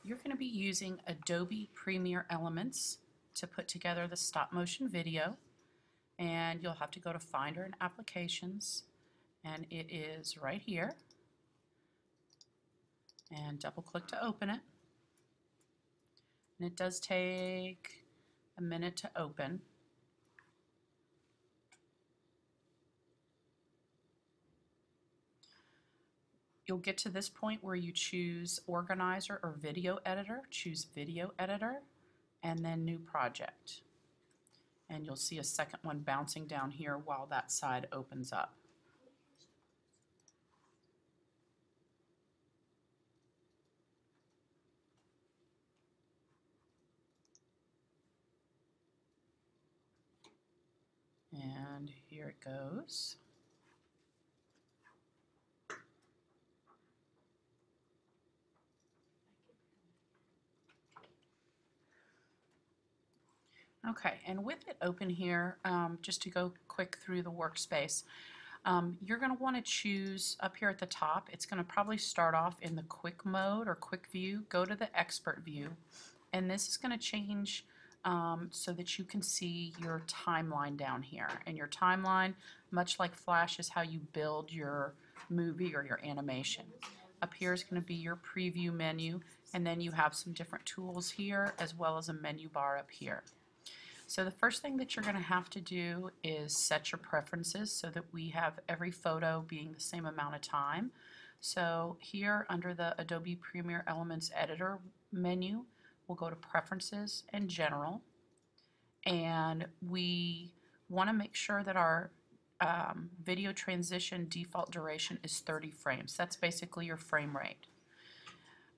you're going to be using Adobe Premiere Elements to put together the stop motion video, and you'll have to go to Finder and Applications, and it is right here, and double click to open it. And it does take a minute to open. You'll get to this point where you choose Organizer or Video Editor. Choose Video Editor and then New Project. And you'll see a second one bouncing down here while that side opens up. And here it goes. Okay, and with it open here, just to go quick through the workspace, you're going to want to choose up here at the top. It's going to probably start off in the quick mode or quick view. Go to the expert view, and this is going to change so that you can see your timeline down here. And your timeline, much like Flash, is how you build your movie or your animation. Up here is going to be your preview menu, and then you have some different tools here as well as a menu bar up here. So the first thing that you're going to have to do is set your preferences so that we have every photo being the same amount of time. So here under the Adobe Premiere Elements Editor menu, we'll go to Preferences and General. And we want to make sure that our video transition default duration is 30 frames. That's basically your frame rate.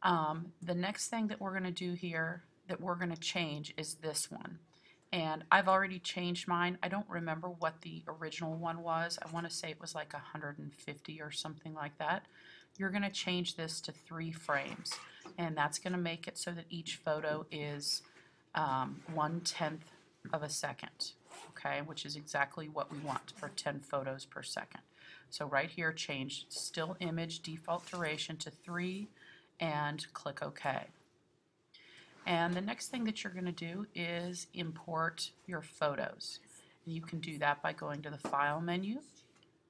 The next thing that we're going to do here that we're going to change is this one. And I've already changed mine. I don't remember what the original one was. I want to say it was like 150 or something like that. You're going to change this to 3 frames, and that's going to make it so that each photo is 1/10 of a second, okay, which is exactly what we want for 10 photos per second. So right here, change still image default duration to 3 and click OK. And the next thing that you're going to do is import your photos. And you can do that by going to the File menu,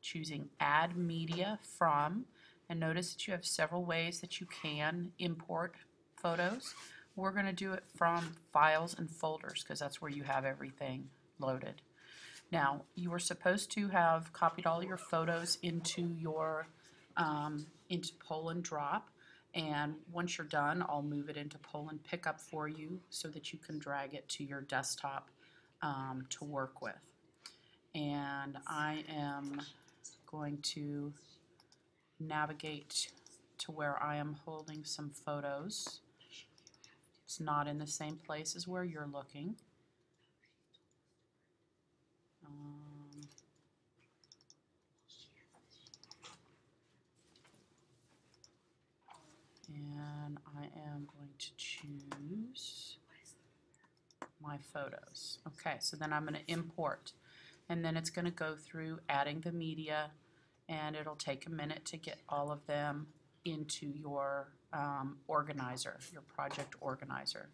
choosing Add Media From, and notice that you have several ways that you can import photos. We're going to do it from Files and Folders because that's where you have everything loaded. Now, you were supposed to have copied all your photos into your into Pull and Drop. And once you're done, I'll move it into Pull and Pickup for you so that you can drag it to your desktop to work with. And I am going to navigate to where I am holding some photos. It's not in the same place as where you're looking. And I am going to choose my photos. Okay, so then I'm going to import, and then it's going to go through adding the media, and it'll take a minute to get all of them into your organizer, your project organizer.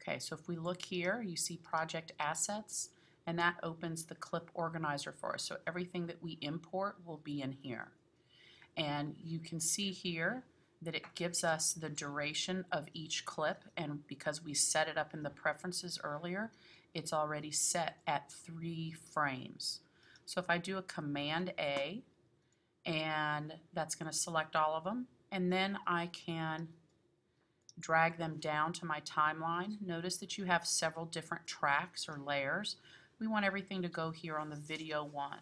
Okay, so if we look here, you see Project Assets, and that opens the clip organizer for us. So everything that we import will be in here. And you can see here that it gives us the duration of each clip, and because we set it up in the preferences earlier, it's already set at 3 frames. So if I do a Command A, and that's going to select all of them, and then I can drag them down to my timeline. Notice that you have several different tracks or layers. We want everything to go here on the video one.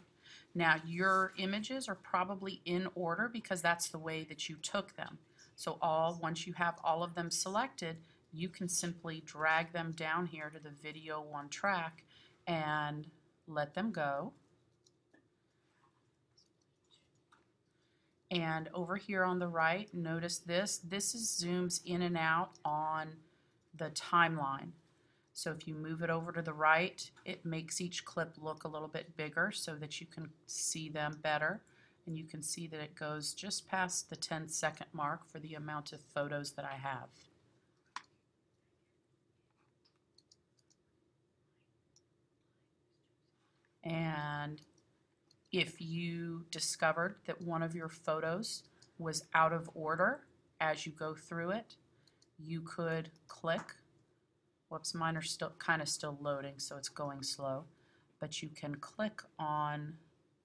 Now your images are probably in order because that's the way that you took them. So once you have all of them selected, you can simply drag them down here to the video one track and let them go. And over here on the right, notice this. This zooms in and out on the timeline. So if you move it over to the right, it makes each clip look a little bit bigger so that you can see them better. And you can see that it goes just past the 10-second mark for the amount of photos that I have. And if you discovered that one of your photos was out of order as you go through it, you could click. Whoops, mine are still loading, so it's going slow. But you can click on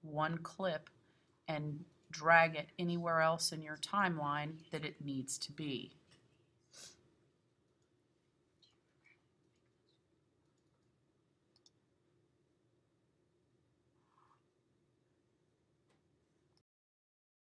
one clip and drag it anywhere else in your timeline that it needs to be.